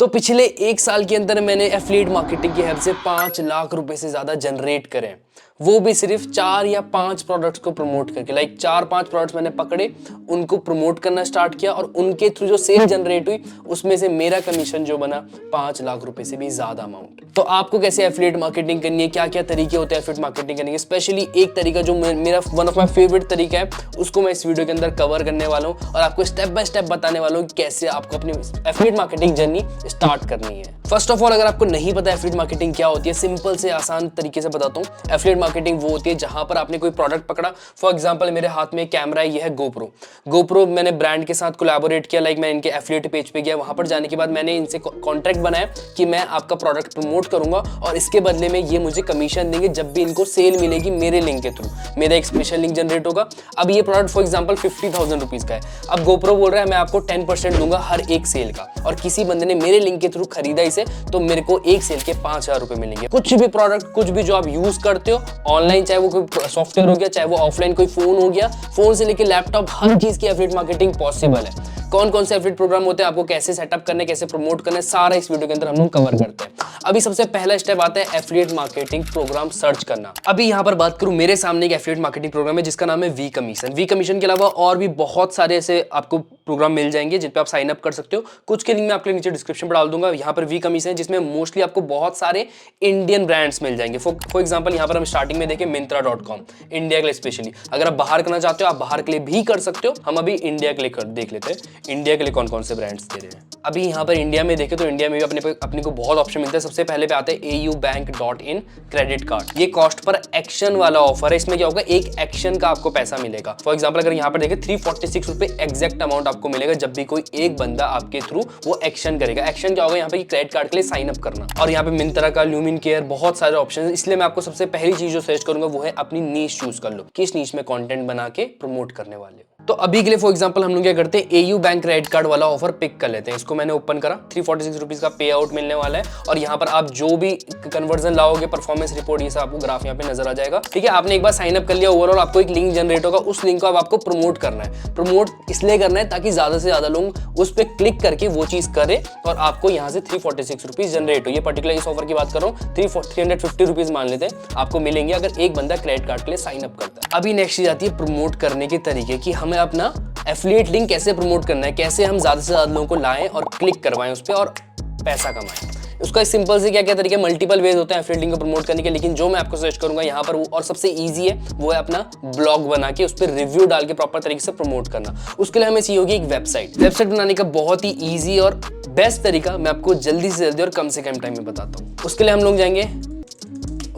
तो पिछले 1 साल के अंदर मैंने एफिलिएट मार्केटिंग की हेल्प से 5 लाख रुपए से ज्यादा जनरेट करे, वो भी सिर्फ 4 या 5 प्रोडक्ट्स को प्रमोट करके। लाइक 4-5 प्रोडक्ट्स मैंने पकड़े, उनको प्रमोट करना स्टार्ट किया और उनके थ्रू जो सेल जनरेट हुई उसमें से मेरा कमीशन जो बना 5 लाख रुपए से भी ज्यादा अमाउंट। तो आपको कैसे एफिलिएट मार्केटिंग करनी है, क्या क्या तरीके होते हैं एफिलिएट मार्केटिंग करने के, स्पेशली एक तरीका जो मेरा वन ऑफ माई फेवरेट तरीका है, उसको मैं इस वीडियो के अंदर कवर करने वाला हूँ और आपको स्टेप बाय स्टेप बताने वाला हूँ कैसे आपको अपनी एफिलिएट मार्केटिंग जर्नी स्टार्ट करनी है। फर्स्ट ऑफ ऑल, अगर आपको नहीं पता एफिलिएट मार्केटिंग क्या होती है, सिंपल से आसान तरीके से बताता हूँ। एफिलिएट मार्केटिंग वो होती है जहां पर आपने कोई प्रोडक्ट पकड़ा। फॉर एग्जांपल मेरे हाथ में कैमरा है, ये है गोप्रो मैंने ब्रांड के साथ कोलैबोरेट किया। लाइक मैं इनके एफिलिएट पेज पे गया, वहां पर जाने के बाद मैंने इनसे कॉन्ट्रैक्ट बनाया कि मैं आपका प्रोडक्ट प्रमोट करूंगा और इसके बदले में ये मुझे कमीशन देंगे जब भी इनको सेल मिलेगी मेरे लिंक के थ्रू। मेरा एक स्पेशल लिंक जनरेट होगा। अब ये प्रोडक्ट फॉर एग्जांपल 50,000 रुपीज का है। अब गोप्रो बोल रहा है मैं आपको 10% दूंगा हर एक सेल का, और किसी बंदे ने मेरे लिंक के थ्रू खरीदा इसे तो मेरे को एक सेल के 5,000 रुपए मिलेंगे। कुछ भी प्रोडक्ट, कुछ भी जो आप यूज करते हो ऑनलाइन, चाहे वो कोई सॉफ्टवेयर हो गया, चाहे वो ऑफलाइन कोई फोन हो गया, फोन से लेके लैपटॉप, हर चीज की एफिलिएट मार्केटिंग पॉसिबल है। कौन कौन से एफिलिएट प्रोग्राम होते हैं, आपको कैसे सेटअप करने, कैसे प्रमोट करने, सारा इस वीडियो के अंदर हम लोग कवर करते हैं। अभी सबसे पहला स्टेप आता है एफिलिएट मार्केटिंग प्रोग्राम सर्च करना। अभी यहाँ पर बात करूं, मेरे सामने एक एफिलिएट मार्केटिंग प्रोग्राम है जिसका नाम है वी कमीशन। वी कमीशन के अलावा और भी बहुत सारे ऐसे आपको प्रोग्राम मिल जाएंगे जिन पे आप साइन अप कर सकते हो। कुछ के लिंक मैं आपके नीचे डिस्क्रिप्शन पर डाल दूंगा। यहाँ पर वी कमीशन है जिसमें मोस्टली आपको बहुत सारे इंडियन ब्रांड्स मिल जाएंगे। फॉर एग्जाम्पल यहाँ पर हम स्टार्टिंग में देखें Myntra.com, इंडिया के लिए स्पेशली। अगर आप बाहर करना चाहते हो आप बाहर के लिए भी कर सकते हो। हम अभी इंडिया के लिए देख लेते हैं इंडिया के लिए कौन कौन से ब्रांड्स दे रहे हैं। अभी यहाँ पर इंडिया में देखें तो इंडिया में भी अपने को बहुत ऑप्शन मिलते हैं। सबसे पहले पे आते हैं aubank.in क्रेडिट कार्ड। ये कॉस्ट पर एक्शन वाला ऑफर है। इसमें क्या होगा, एक एक्शन का आपको पैसा मिलेगा। फॉर एग्जाम्पल अगर यहाँ पर देखें 346 रुपए एग्जैक्ट अमाउंट आपको मिलेगा जब भी कोई एक बंदा आपके थ्रू वो एक्शन करेगा। एक्शन क्या होगा, यहाँ पे क्रेडिट कार्ड के लिए साइन अप करना। और यहाँ पे मिंत्रा का, ल्यूमिन केयर, बहुत सारे ऑप्शन है। इसलिए मैं आपको सबसे पहली चीज जो सजेस्ट करूंगा वो है अपनी नीश चूज कर लो, किस नीश में कंटेंट बना के प्रमोट करने वाले हो। तो अभी के लिए फॉर एग्जांपल हम लोग क्या करते हैं, AU बैंक क्रेडिट कार्ड वाला ऑफर पिक कर लेते हैं। इसको मैंने ओपन करा, 346 रुपीज का पे आउट मिलने वाला है और यहाँ पर आप जो भी कन्वर्जन लाओगे, परफॉर्मेंस रिपोर्ट, ये सब आपको ग्राफ यहाँ पे नजर आ जाएगा। ठीक है, आपने एक बार साइन अप कर लिया, ओवरऑल आपको एक लिंक जनरेट होगा। उस लिंक को अब आपको प्रमोट करना है। प्रमोट इसलिए करना है ताकि ज्यादा से ज्यादा लोग उस पर क्लिक करके वो चीज करे और आपको यहाँ से 346 रुपीज जनरेट हो। ये पर्टिकुलर इस ऑफर की बात कर रहा हूँ, 350 रुपीज मान लेते हैं आपको मिलेंगे अगर एक बंदा क्रेडिट कार्ड के लिए साइन अप करता है। अभी नेक्स्ट चीज आती है प्रमोट करने के तरीके की। हमें अपना एफिलिएट लिंक कैसे प्रमोट करना है, कैसे हम ज्यादा से ज्यादा लोगों को लाएं और क्लिक करवाएं उस पर और पैसा कमाएं। उसका सिंपल से क्या क्या तरीके, मल्टीपल वेज होते हैं एफिलिएट लिंक को प्रमोट करने के, लेकिन जो मैं आपको सजेस्ट करूंगा यहाँ पर वो और सबसे इजी है वो है अपना ब्लॉग बना के उस पर रिव्यू डाल के प्रॉपर तरीके से प्रमोट करना। उसके लिए हमें चाहिए होगी एक वेबसाइट बनाने का बहुत ही ईजी और बेस्ट तरीका मैं आपको जल्दी से जल्दी और कम से कम टाइम में बताता हूँ। उसके लिए हम लोग जाएंगे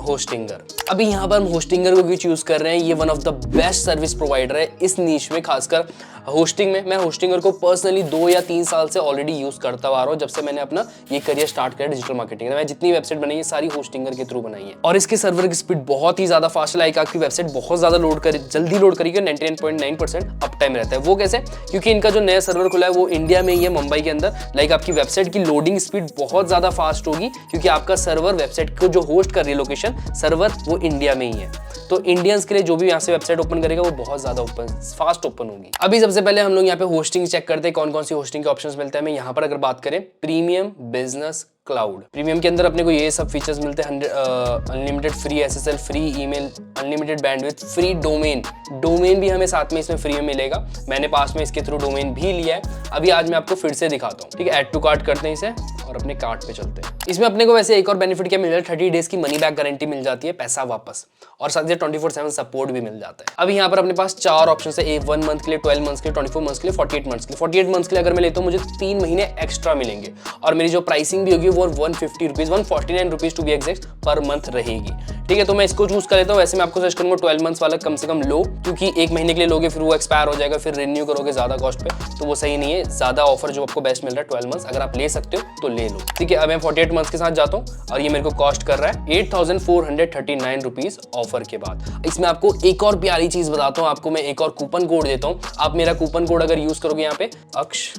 होस्टिंगर। अभी यहाँ पर हम होस्टिंगर को क्यों चूज कर रहे हैं, ये one of the best service provider है इस नीश में, खासकर होस्टिंग में। मैं होस्टिंगर को पर्सनली 2 या 3 साल से ऑलरेडी यूज करता आ रहा हूँ, जब से मैंने अपना ये करियर स्टार्ट किया डिजिटल मार्केटिंग में। मैं जितनी वेबसाइट बनाई है सारी होस्टिंगर के थ्रू बनाई है और इसके सर्वर की स्पीड बहुत ही ज्यादा फास्ट है। लाइक आपकी वेबसाइट बहुत ज्यादा जल्दी लोड करेगी, 99.9% अप टाइम रहता है। वो कैसे, क्योंकि इनका जो नया सर्वर खुला है वो इंडिया में ही है, मुंबई के अंदर। लाइक आपकी वेबसाइट की लोडिंग स्पीड बहुत ज्यादा फास्ट होगी क्योंकि आपका सर्वर वेबसाइट को जो होस्ट कर रही है लोकेशन सर्वर वो इंडिया में ही है। तो इंडियंस के लिए जो भी यहाँ से वेबसाइट ओपन करेगा वो बहुत ज्यादा फास्ट ओपन होगी। अभी सबसे पहले हम लोग यहाँ पे होस्टिंग चेक करते हैं, कौन कौन सी होस्टिंग के ऑप्शंस मिलते हैं। मैं यहाँ पर अगर बात करें प्रीमियम, बिजनेस, क्लाउड। प्रीमियम के अंदर अपने को ये सब फीचर्स मिलते हैं, unlimited free SSL, free email, unlimited bandwidth, free domain भी हमें साथ में इसमें फ्री में मिलेगा। मैंने पास में इसके थ्रू डोमेन भी लिया है। अभी आज मैं आपको फिर से दिखाता हूँ। ठीक है, ऐड टू कार्ट करते हैं इसे और अपने कार्ट पे चलते हैं। इसमें अपने को वैसे एक और बेनिफिट क्या मिल रहा है, 30 डेज की मनी बैक गारंटी मिल जाती है, पैसा वापस, और साथ ही 24/7 सपोर्ट भी मिल जाता है। अभी यहाँ पर अपने पास 4 ऑप्शन है, 1 मंथ के लिए, 12 मंथ्स के लिए, 24 मंथ्स के लिए, 48 मंथ्स के लिए। 48 मंथ्स के लिए अगर मैं लेता हूँ मुझे 3 महीने एक्स्ट्रा मिलेंगे और मेरी जो प्राइसिंग भी होगी वो 150 rupees, 149 rupees to be exact per month रहेगी। ठीक है, तो मैं इसको चूज कर लेता हूँ। वैसे मैं आपको सजेस्ट करूंगा 12 मंथ्स वाला कम से कम लो, क्योंकि 1 महीने के लिए लोगे फिर वो एक्सपायर हो जाएगा, फिर रिन्यू करोगे ज्यादा कॉस्ट पे, तो वो सही नहीं है। ज्यादा ऑफर जो आपको बेस्ट मिल रहा है 12 मंथ्स, अगर आप ले सकते हो तो ले लो। ठीक है, अब मैं 48 मंथ्स के साथ जाता हूँ और ये मेरे को कॉस्ट कर रहा है 8439 रुपीज ऑफर के बाद। इसमें आपको एक और प्यारी चीज बताता हूँ, आपको मैं एक और कूपन कोड देता हूँ। आप मेरा कूपन कोड अगर यूज करोगे यहाँ पे, अक्ष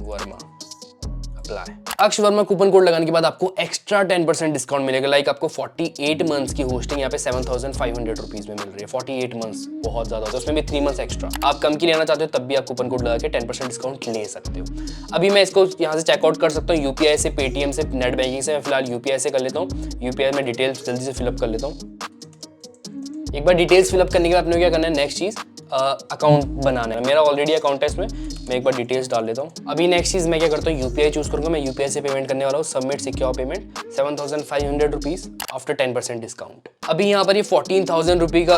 वर्मा अप्लाई, अक्ष वर्मा कूपन कोड लगाने के बाद आपको एक्स्ट्रा 10% डिस्काउंट मिलेगा। लाइक आपको 48 मंथ्स की होस्टिंग यहाँ पे 7,500 रुपीज में मिल रही है। 48 मंथ्स बहुत ज्यादा होता है, उसमें भी 3 मंथ्स एक्स्ट्रा। आप कम की लेना चाहते हो तब भी आप कूपन कोड लगा के 10% डिस्काउंट ले सकते हो। अभी मैं इसको यहाँ से चेकआउट कर सकता हूँ यूपीआई से, पेटीएम से, नेट बैंकिंग से। मैं फिलहाल यूपीआई से कर लेता हूँ। यूपीआई में डिटेल्स जल्दी से फिलअप कर लेता हूँ। एक बार डिटेल्स फिलअप करने के बाद अपने क्या करना है, नेक्स्ट चीज अकाउंट बनाना है। मेरा ऑलरेडी अकाउंट है इसमें, मैं एक बार डिटेल्स डाल देता हूँ। अभी नेक्स्ट चीज मैं क्या करता हूँ, यूपीआई चूज करूंगा। मैं यूपीआई से पेमेंट करने वाला हूँ। Submit secure payment 7,500 rupees after 10% discount. अभी यहाँ पर ये 14,000 रुपये का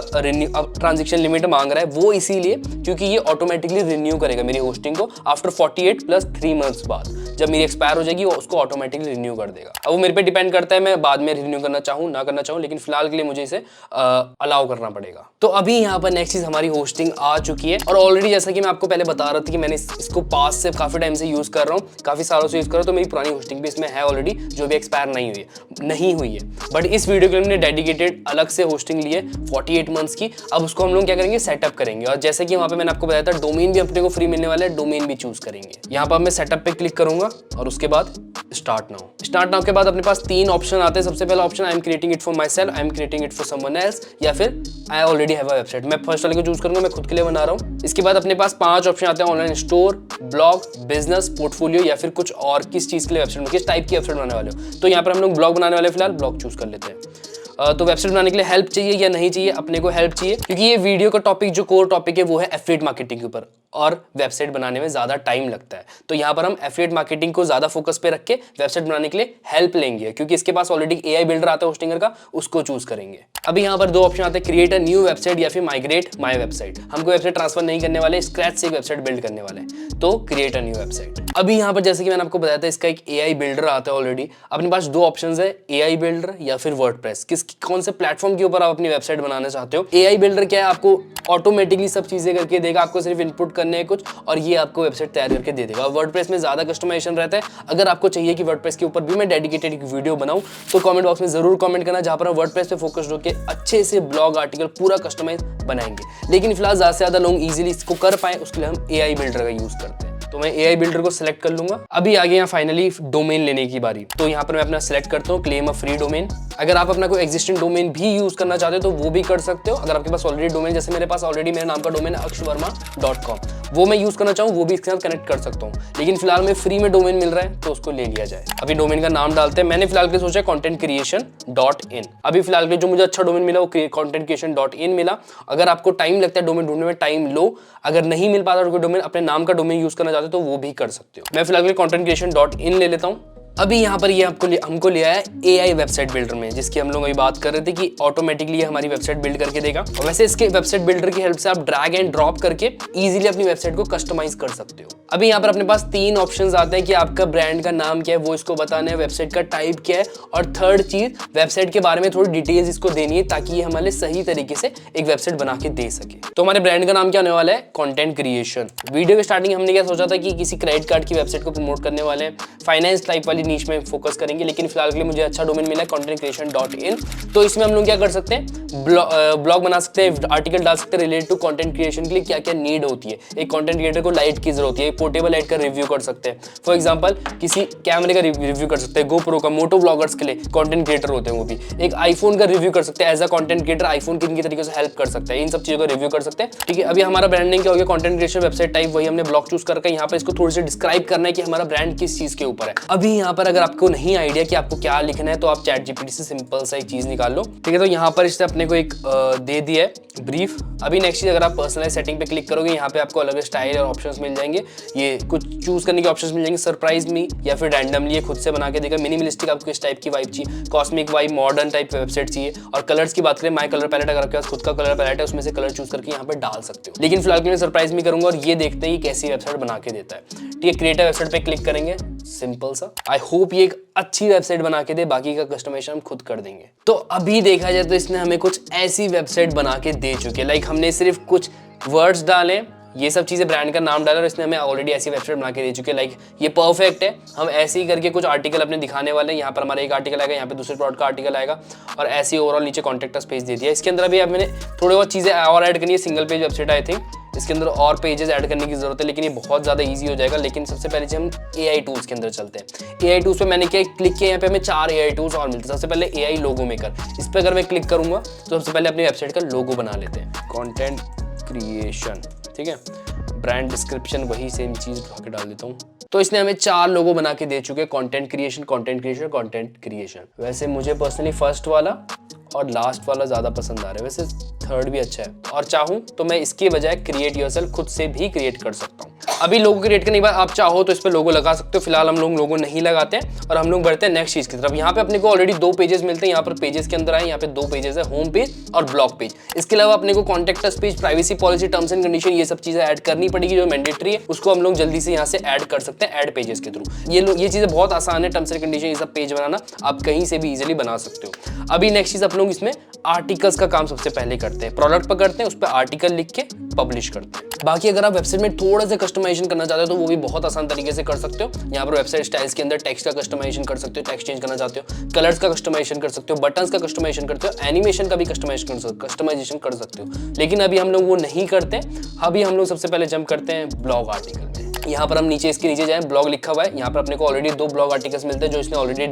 ट्रांजेक्शन लिमिट मांग रहा है, वो इसीलिए क्योंकि ये ऑटोमेटिकली रिन्यू करेगा मेरी होस्टिंग को आफ्टर 48 प्लस 3 मंथ्स बाद। जब मेरी एक्सपायर हो जाएगी वो उसको ऑटोमेटिकली रिन्यू कर देगा। अब वो मेरे पे डिपेंड करता है, मैं बाद में रिन्यू करना चाहूँ ना करना चाहूँ, लेकिन फिलहाल के लिए मुझे इसे अलाउ करना पड़ेगा। तो अभी यहाँ पर नेक्स्ट चीज हमारी होस्टिंग आ चुकी है। और ऑलरेडी जैसा कि मैं आपको पहले बता रहा था कि मैंने इसको पास से काफी टाइम से यूज कर रहा हूँ, काफी सालों से यूज कर रहा हूँ। तो मेरी पुरानी होस्टिंग भी इसमें है ऑलरेडी, जो भी एक्सपायर नहीं हुई है। बट इस वीडियो के लिए हमने डेडिकेटेड अलग से होस्टिंग ली है 48 मंथ्स की। अब उसको हम लोग क्या करेंगे, सेटअप करेंगे। और जैसे कि वहां पे मैंने आपको बताया था, डोमेन भी अपने को फ्री मिलने वाला है, डोमेन भी चूज करेंगे। यहाँ पर मैं सेटअप पे क्लिक करूंगा और उसके बाद स्टार्ट नाउ के बाद अपने पास 3 ऑप्शन आते हैं। सबसे पहला option, I am creating it for my self, I am creating it for someone else, या फिर I already have a website. मैं फर्स्ट वाले को चूज करूंगा, मैं खुद के लिए बना रहा हूँ। इसके बाद अपने पास 5 ऑप्शन आते हैं, online store, blog, business, portfolio, या फिर कुछ और किस चीज के लिए वेबसाइट, किस टाइप की वेबसाइट बनाने वाले हो। तो यहाँ पर हम लोग ब्लॉग बनाने वाले, फिलहाल ब्लॉग चूज कर लेते हैं। तो वेबसाइट बनाने के लिए हेल्प चाहिए या नहीं चाहिए, अपने को हेल्प चाहिए, क्योंकि ये वीडियो का टॉपिक जो कोर टॉपिक है वो है एफिलिएट मार्केटिंग के ऊपर, और वेबसाइट बनाने में ज्यादा टाइम लगता है। तो यहाँ पर हम एफिलिएट मार्केटिंग को ज्यादा फोकस पे रख के वेबसाइट बनाने के लिए हेल्प लेंगे, क्योंकि इसके पास ऑलरेडी एआई बिल्डर आता है होस्टिंगर का, उसको चूज करेंगे। अभी यहाँ पर 2 ऑप्शन आते हैं, क्रिएट अ न्यू वेबसाइट या फिर माइग्रेट माई वेबसाइट। हमको वेबसाइट ट्रांसफर नहीं करने वाले, स्क्रैच से एक वेबसाइट बिल्ड करने वाले, तो क्रिएट अ न्यू वेबसाइट। अभी यहाँ पर जैसे कि मैंने आपको बताया था, इसका एक एआई बिल्डर आता है ऑलरेडी। अपने पास 2 ऑप्शंस है, एआई बिल्डर या फिर वर्डप्रेस। कौन से प्लेटफॉर्म के ऊपर आप अपनी वेबसाइट बनाना चाहते हो। एआई बिल्डर क्या है, आपको ऑटोमेटिकली सब चीजें करके देगा, आपको सिर्फ इनपुट करने हैं कुछ, और ये आपको वेबसाइट तैयार करके दे देगा। वर्डप्रेस में ज्यादा कस्टमाइजेशन रहता है। अगर आपको चाहिए कि वर्डप्रेस के ऊपर भी मैं डेडिकेटेड एक वीडियो बनाऊं, तो कमेंट बॉक्स में जरूर कमेंट करना, जहां पर हम वर्डप्रेस पे फोकस्ड होकर अच्छे से ब्लॉग आर्टिकल पूरा कस्टमाइज बनाएंगे। लेकिन फिलहाल ज्यादा से ज्यादा लोग इजीली इसको कर पाए, उसके लिए हम एआई बिल्डर का यूज करते हैं। तो मैं एआई बिल्डर को सिलेक्ट कर लूंगा। अभी आगे यहाँ फाइनली डोमेन लेने की बारी। तो यहाँ पर मैं अपना सिलेक्ट करता हूँ, क्लेम अ फ्री डोमेन। अगर आप अपना कोई एग्जिस्टिंग डोमेन भी यूज करना चाहते हो तो वो भी कर सकते हो। अगर आपके पास ऑलरेडी डोमेन, जैसे मेरे पास ऑलरेडी मेरे नाम का डोमेन है akshvarma.com, वो मैं यूज करना चाहूँ वो भी इसके साथ कनेक्ट कर सकता हूँ। लेकिन फिलहाल में फ्री में डोमेन मिल रहा है तो उसको ले लिया जाए। अभी डोमेन का नाम डालते हैं। मैंने फिलहाल के सोचा content-creation.in। अभी फिलहाल के जो मुझे अच्छा डोमेन मिला वो content-creation.in मिला। अगर आपको टाइम लगता है डोमेन ढूंढने में, टाइम लो। अगर नहीं मिल पाता कोई डोमेन, अपने नाम का डोमेन यूज करना चाहते हो तो वो भी कर सकते हो। मैं फिलहाल content-creation.in ले लेता हूँ। अभी यहाँ पर ये हमको लिया है एआई वेबसाइट बिल्डर में, जिसकी हम लोग अभी बात कर रहे थे कि ऑटोमेटिकली ये हमारी वेबसाइट बिल्ड करके देगा। और वैसे इसके वेबसाइट बिल्डर की हेल्प से आप ड्रैग एंड ड्रॉप करके इजीली अपनी वेबसाइट को कस्टमाइज कर सकते हो। अभी यहाँ पर अपने पास 3 ऑप्शंस आते हैं कि आपका ब्रांड का नाम क्या है, वो इसको बताना है, वेबसाइट का टाइप क्या है, और थर्ड चीज वेबसाइट के बारे में थोड़ी डिटेल्स इसको देनी है, ताकि ये हमारे सही तरीके से एक वेबसाइट बना के दे सके। तो हमारे ब्रांड का नाम क्या होने वाला है, कंटेंट क्रिएशन। वीडियो के स्टार्टिंग हमने क्या सोचा था कि किसी क्रेडिट कार्ड की वेबसाइट को प्रमोट करने वाले हैं, फाइनेंस टाइप वाली नीश में फोकस करेंगे। लेकिन फिलहाल के लिए मुझे अच्छा डोमेन मिला है content-creation.in। तो इसमें हम लोग क्या कर सकते हैं, ब्लॉग बना सकते हैं, आर्टिकल डाल सकते हैं रिलेटेड टू कंटेंट क्रिएशन के लिए क्या क्या नीड होती है। एक कंटेंट क्रिएटर को लाइट की जरूरत है, पोर्टेबल लाइट का रिव्यू कर सकते हैं। फॉर एग्जांपल किसी कैमरे का रिव्यू कर सकते हैं, गोप्रो का, मोटो ब्लॉगर्स के लिए कंटेंट क्रिएटर होते हैं वो भी। एक आईफोन का रिव्यू कर सकते हैं, as a content creator iPhone किन तरीके से हेल्प कर सकता है, इन सब चीजों का रिव्यू कर सकते हैं। ठीक है, अभी हमारा ब्रांडिंग क्या हो गया, कंटेंट क्रिएशन वेबसाइट टाइप, वही हमने ब्लॉग चूज करके यहाँ पर इसको थोड़ी सी डिस्क्राइब करना है कि हमारा ब्रांड किस चीज के ऊपर है। अभी यहाँ पर अगर आपको नहीं आइडिया कि आपको क्या लिखना है तो आप ChatGPT से सिंपल सा एक चीज निकाल लो। ठीक है, तो यहाँ पर इसने अपने को एक दे दिया है ब्रीफ। अभी नेक्स्ट चीज, अगर आप पर्सनलाइज सेटिंग पे क्लिक करोगे, यहाँ पे आपको अलग स्टाइल और ऑप्शंस मिल जाएंगे। ये कुछ चूज करने के ऑप्शंस मिल जाएंगे, सरप्राइज मी या फिर रैंडमली, ये खुद से बना के देगा। मिनिमलिस्टिक आपको किस टाइप की वाइब चाहिए, cosmic vibe, modern type website चाहिए। और कलर्स की बात करें, माई कलर पैलेट, अगर आपके पास खुद का कलर पैलेट है उसमें से कलर चूज करके यहाँ पे डाल सकते हो। लेकिन फिलहाल मैं सरप्राइज मी करूंगा और ये देखते हैं कैसी वेबसाइट बना के देता है। ठीक है, क्रिएट वेबसाइट पे क्लिक करेंगे, सिंपल सा। आई होप ये एक अच्छी वेबसाइट बना के दे, बाकी का कस्टमाइजेशन हम खुद कर देंगे। तो अभी देखा जाए तो इसने हमें कुछ ऐसी वेबसाइट बना के दे चुकी है। लाइक हमने सिर्फ कुछ वर्ड्स डाले, ये सब चीजें, ब्रांड का नाम डाला और इसने हमें ऑलरेडी ऐसी वेबसाइट बना के दे चुकी है। लाइक ये परफेक्ट है। हम ऐसे ही करके कुछ आर्टिकल अपने दिखाने वाले हैं। यहाँ पर हमारा एक आर्टिकल आएगा, यहाँ पे दूसरे प्रोडक्ट का आर्टिकल आएगा, और ऐसे ओवरऑल नीचे कॉन्टैक्ट अस पेज दे दिया। इसके अंदर अभी मैंने थोड़ी बहुत चीजें और ऐड करनी है। Single page website I think इसके अंदर और पेजेस ऐड करने की जरूरत है, लेकिन ये बहुत ज़्यादा ईजी हो जाएगा। लेकिन सबसे पहले हम AI टूल्स के अंदर चलते हैं। AI टूल्स पे मैंने क्या क्लिक किया, यहाँ पे हमें 4 AI टूल्स और मिलते हैं। सबसे पहले AI लोगो मेकर, इस पर अगर मैं क्लिक करूंगा तो सबसे पहले अपनी वेबसाइट का लोगो बना लेते हैं। कंटेंट क्रिएशन, ठीक है, ब्रांड डिस्क्रिप्शन वही सेम चीज उठा के डाल देता हूँ। तो इसने हमें 4 लोगो बना के दे चुके हैं, content creation, content creation, content creation. वैसे मुझे पर्सनली फर्स्ट वाला और लास्ट वाला ज्यादा पसंद आ रहा है, वैसे थर्ड भी अच्छा है। और चाहूँ तो मैं इसके बजाय क्रिएट योरसेल्फ खुद से भी क्रिएट कर सकता हूँ। अभी लोगो क्रिएट करने के बाद आप चाहो तो इस पर लोगो लगा सकते हो। फिलहाल हम लोग लोगो नहीं लगाते हैं और हम लोग बढ़ते हैं नेक्स्ट चीज की तरफ। यहाँ पे अपने को ऑलरेडी 2 पेजेस मिलते हैं। यहाँ पर पेजेस के अंदर आए, यहाँ पे 2 पेजेस है, होम पेज और ब्लॉग पेज। इसके अलावा अपने को contact us page, privacy policy, terms and condition, ये सब चीजें ऐड करनी पड़ेगी जो मैंडेटरी है। उसको हम लोग जल्दी से यहाँ से ऐड कर सकते हैं ऐड पेजेस के थ्रू। ये चीजें बहुत आसान है, टर्म्स एंड कंडीशन ये सब पेज बनाना आप कहीं से भी इजिली बना सकते हो। अभी नेक्स्ट चीज आप लोग इसमें आर्टिकल्स का काम सबसे पहले करते हैं। प्रोडक्ट पर करते हैं, उस पर आर्टिकल लिख के पब्लिश करते हैं। बाकी अगर आप वेबसाइट में थोड़ा सा कस्टमाइजेशन करना चाहते हो तो वो भी बहुत आसान तरीके से कर सकते हो। यहाँ पर वेबसाइट स्टाइल्स के अंदर टेक्स्ट का कस्टमाइजेशन कर सकते हो, टेक्स्ट चेंज करना चाहते हो, कलर्स का कस्टमाइजेशन कर सकते हो, बटन्स का कस्टमाइजेशन करते हो, एनिमेशन का भी कस्टमाइजेशन कर सकते हो। लेकिन अभी हम लोग वो नहीं करते। अभी हम लोग सबसे पहले जंप करते हैं ब्लॉग आर्टिकल में। यहाँ पर हम इसके नीचे जाएं, ब्लॉग लिखा हुआ है। यहाँ पर अपने को ऑलरेडी 2 ब्लॉग आर्टिकल्स मिलते हैं जो इसने ऑलरेडी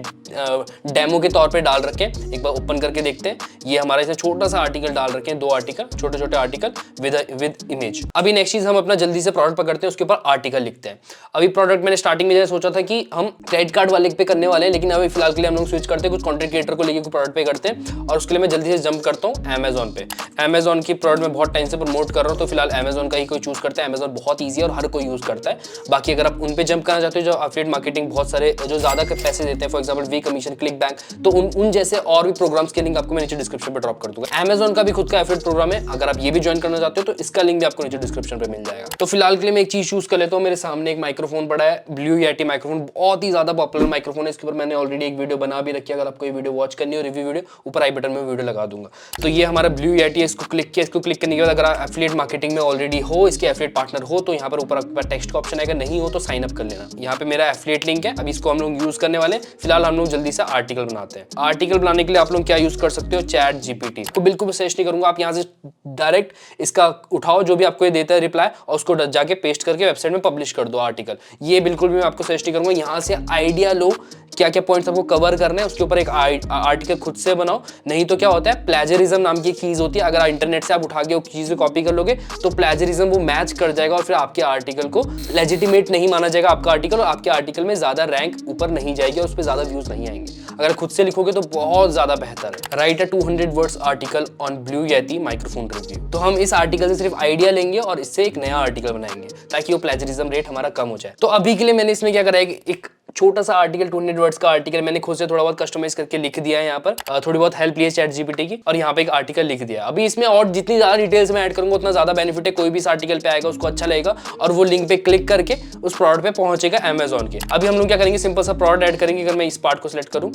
डेमो के तौर पे डाल रखे हैं। एक बार ओपन करके देखते हैं। ये हमारा इसने छोटा सा आर्टिकल डाल रखे हैं, 2 आर्टिकल, छोटे छोटे आर्टिकल विद इमेज। अभी नेक्स्ट चीज हम अपना जल्दी से प्रोडक्ट पकड़ते हैं, उसके ऊपर आर्टिकल लिखते हैं। अभी प्रोडक्ट मैंने स्टार्टिंग में सोचा था कि हम क्रेडिट कार्ड वाले पे करने वाले हैं, लेकिन अभी फिलहाल के लिए हम लोग स्विच करते हैं, कुछ कंटेंट क्रिएटर को लेकर प्रोडक्ट पे करते हैं। और उसके लिए मैं जल्दी से जंप करता हूँ अमेजॉन पे। अमेजॉन की प्रोडक्ट में बहुत टाइम से प्रमोट कर रहा हूँ, तो फिलहाल अमेजॉन का ही कोई चूज करता है। अमेजॉन बहुत ईजी है और हर कोई यूज करता है। बाकी अगर आप उन पे जंप करना चाहते हो जो एफिलिएट मार्केटिंग बहुत सारे जो ज्यादा पैसे देते हैं, for example vCommission, ClickBank, तो उन जैसे और भी प्रोग्राम्स के लिंक आपको मैं नीचे डिस्क्रिप्शन पे ड्रॉप कर दूंगा। अमेजॉन का भी खुद का एफिलिएट प्रोग्राम है, अगर आप ये भी ज्वाइन करना चाहते हो तो इसका लिंक भी आपको नीचे डिस्क्रिप्शन पे मिल जाएगा। तो फिलहाल के लिए मैं एक चीज चूज कर लेता हूँ। मेरे सामने एक माइक्रोफोन पड़ा है, ब्लू येटी माइक्रोफोन, बहुत ही ज्यादा पॉपुलर माइक्रोफोन है। इसके ऊपर मैंने ऑलरेडी एक वीडियो बना भी रखी है, अगर आपको ये वीडियो वॉच करनी हो, रिव्यू वीडियो, ऊपर आई बटन में वीडियो लगा दूंगा। तो ये हमारा ब्लू येटी है, इसको क्लिक किया। इसको क्लिक करने के बाद अगर आप एफिलिएट मार्केटिंग में ऑलरेडी हो, इसके एफिलिएट पार्टनर हो, तो यहाँ पर ऊपर आपके पास टेक्स्ट का ऑप्शन आएगा, नहीं हो तो साइन अप कर लेना। यहाँ पे मेरा एफिलिएट लिंक है, अभी इसको हम लोग यूज करने वाले हैं। फिलहाल हम लोग जल्दी से आर्टिकल बनाते हैं। आर्टिकल बनाने के लिए आप लोग क्या यूज कर सकते हो, चैट जीपीटी को बिल्कुल सजेस्ट नहीं करूंगा। आप यहाँ से डायरेक्ट इसका उठाओ जो भी आपको ये देता है रिप्लाई, और उसको जाके पेस्ट करके वेबसाइट में पब्लिश कर दो आर्टिकल। ये बिल्कुल भी मैं आपको सजेस्ट नहीं करूंगा। यहाँ से आइडिया लो क्या क्या पॉइंट्स आपको कवर करने हैं, उसके ऊपर एक आर्टिकल खुद से बनाओ। नहीं तो क्या होता है, प्लेजरिज्म नाम की चीज होती है। अगर इंटरनेट से आप उठा के वो चीज कॉपी कर लोगे तो प्लेजरिज्म वो मैच कर जाएगा और फिर आपके आर्टिकल को लेजिटिमेट नहीं माना जाएगा आपका आर्टिकल, और आपके आर्टिकल में ज्यादा रैंक ऊपर नहीं जाएगी और उस पर ज्यादा व्यूज नहीं आएंगे। अगर खुद से लिखोगे तो बहुत ज्यादा बेहतर है। Right a 200 words article on blue Yeti microphone review. तो हम इस आर्टिकल से सिर्फ आइडिया लेंगे और इससे एक नया आर्टिकल बनाएंगे ताकि वो प्लेजरिज्म रेट हमारा कम हो जाए। तो अभी के लिए मैंने इसमें क्या करा है, एक छोटा सा आर्टिकल 200 वर्ड्स का आर्टिकल मैंने खुद से थोड़ा बहुत कस्टमाइज करके लिख दिया है। यहाँ पर थोड़ी बहुत हेल्प ली है चैट जीपीटी की, और यहाँ पे एक आर्टिकल लिख दिया। अभी इसमें और जितनी ज्यादा डिटेल्स में ऐड करूंगा उतना ज्यादा बेनिफिट है। कोई भी इस आर्टिकल पे आएगा उसको अच्छा लगेगा और वो लिंक पे क्लिक करके उस प्रोडक्ट पे पहुंचेगा अमेजॉन के। अभी हम लोग क्या करेंगे, सिंपल सा प्रोडक्ट ऐड करेंगे। अगर मैं इस पार्ट को सिलेक्ट करूं,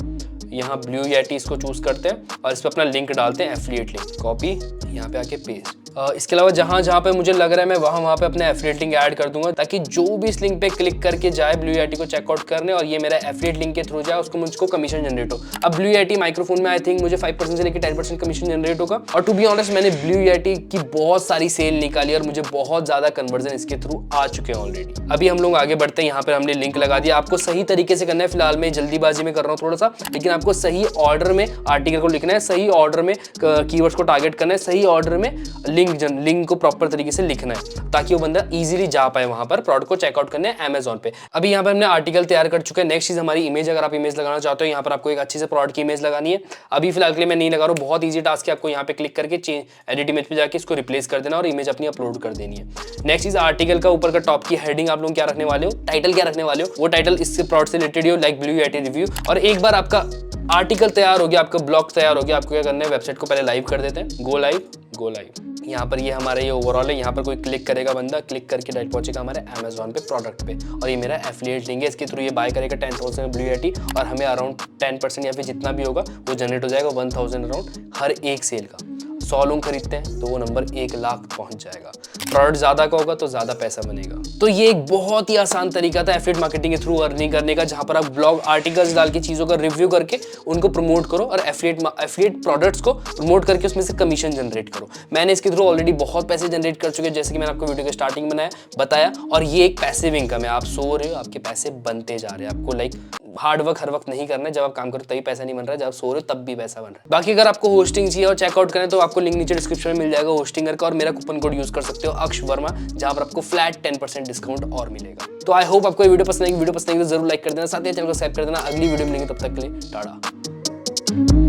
यहाँ ब्लू येटी इसको चूज करते हैं और इस पे अपना लिंक डालते हैं, एफिलिएट लिंक, कॉपी, यहाँ पे आके पेस्ट। इसके अलावा जहां पे मुझे लग रहा है मैं वहां पे अपना एफिलिएट लिंक ऐड कर दूंगा, ताकि जो भी इस लिंक पे क्लिक करके जाए ब्लू येटी को चेकआउट करने और ये मेरा एफिलिएट लिंक के थ्रू जाए, उसको मुझको कमीशन जनरेट हो। अब ब्लू येटी माइक्रोफोन में आई थिंक मुझे 5% से लेकर 10% कमीशन जनरेट होगा। और टू बी ऑनेस्ट मैंने ब्लू येटी की बहुत सारी सेल निकाली और मुझे बहुत ज्यादा कन्वर्जन इसके थ्रू आ चुके हैं ऑलरेडी। अभी हम लोग आगे बढ़ते हैं। यहाँ पर हमने लिंक लगा दिया। आपको सही तरीके से करना है। फिलहाल मैं जल्दीबाजी में कर रहा हूँ थोड़ा सा, लेकिन आपको सही ऑर्डर में आर्टिकल को लिखना है, सही ऑर्डर में कीवर्ड्स को टारगेट करना है, सही ऑर्डर में लिंक को प्रॉपर तरीके से लिखना है, ताकि वो बंदा इजीली जा पाए वहां पर प्रोडक्ट को चेकआउट करने अमेजॉन पे। अभी यहाँ पे हमने आर्टिकल तैयार कर चुके हैं। नेक्स्ट चीज हमारी इमेज। अगर आप इमेज लगाना चाहते हो, यहाँ पर आपको एक अच्छी से प्रोडक्ट की इमेज लगानी है। अभी फिलहाल के लिए मैं नहीं लगा रहा हूँ, बहुत ईजी टास्क है। आपको यहाँ पे क्लिक करके एडिट इमेज पे जाके इसको रिप्लेस कर देना और इमेज अपनी अपलोड कर देनी है। नेक्स्ट चीज, आर्टिकल का ऊपर का टॉप की हेडिंग आप लोग क्या रखने वाले हो, टाइटल क्या रखने वाले हो, वो टाइटल इससे प्रोडक्ट से रिलेटेड हो, लाइक ब्लू येटी रिव्यू। और एक बार आपका आर्टिकल तैयार हो गया, आपका ब्लॉग तैयार हो गया, आपको क्या करना है, वेबसाइट को पहले लाइव कर देते हैं। Go live. यहाँ पर ये हमारा ये ओवरऑल है। यहाँ पर कोई क्लिक करेगा बंदा, क्लिक करके डायरेक्ट पहुंचेगा हमारे अमेजॉन पे प्रोडक्ट पे, और ये मेरा एफिलिएट लिंक है। इसके थ्रू ये बाय करेगा 10,000 ब्लू येटी और हमें अराउंड 10% या फिर जितना भी होगा वो जनरेट हो जाएगा 1,000 अराउंड हर एक सेल का। 100 लोग खरीदते हैं तो वो नंबर 1 लाख पहुंच जाएगा। प्रोडक्ट ज्यादा का होगा तो ज्यादा पैसा बनेगा। तो ये एक बहुत ही आसान तरीका था एफिलिएट मार्केटिंग के थ्रू अर्निंग करने का, जहां पर आप ब्लॉग आर्टिकल्स डाल के चीजों का रिव्यू करके उनको प्रमोट करो और एफिलिएट प्रोडक्ट्स को प्रमोट करके उसमें से कमीशन जनरेट करो। मैंने इसके थ्रू ऑलरेडी बहुत पैसे जनरेट कर चुके हैं, जैसे कि मैंने आपको वीडियो के स्टार्टिंग में बताया। और ये एक पैसिव इनकम है, आप सो रहे हो आपके पैसे बनते जा रहे हैं। आपको लाइक हार्ड वर्क हर वक्त नहीं करना है, जब आप काम करो तभी पैसा नहीं बन रहा है, जब आप सो रहे हो तब भी पैसा बन रहा है। बाकी अगर आपको होस्टिंग चाहिए और चेकआउट करें तो आपको लिंक नीचे डिस्क्रिप्शन में मिल जाएगा होस्टिंगर का, और मेरा कूपन कोड यूज कर सकते हो अक्ष वर्मा, जहां पर आपको फ्लैट 10% डिस्काउंट और मिलेगा। तो आई होप आपको ये वीडियो पसंद आएगी। वीडियो पसंद आएगी तो जरूर लाइक कर देना, साथ ही चैनल को सब्सक्राइब कर देना। अगली वीडियो मिलेंगे, तब तक के लिए टाटा।